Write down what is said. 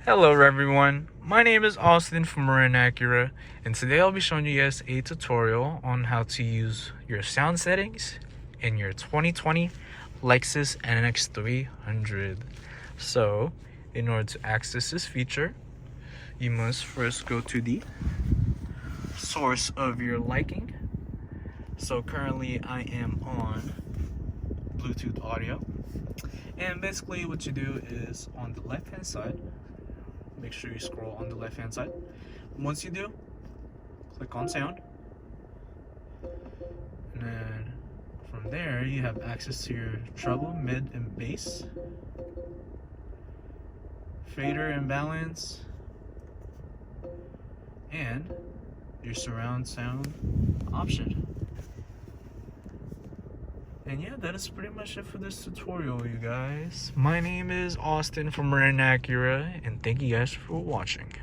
Hello everyone, my name is Austin from Marin Acura, and today I'll be showing you guys a tutorial on how to use your sound settings in your 2020 Lexus NX300. So, in order to access this feature, you must first go to the source of your liking. So currently I am on Bluetooth audio, and basically what you do is on the left hand side, make sure you scroll on the left hand side. Once you do, click on sound, and then from there you have access to your treble, mid, and bass, fader and balance, and your surround sound option. And yeah, that is pretty much it for this tutorial, you guys. My name is Austin from Marin Acura, and thank you guys for watching.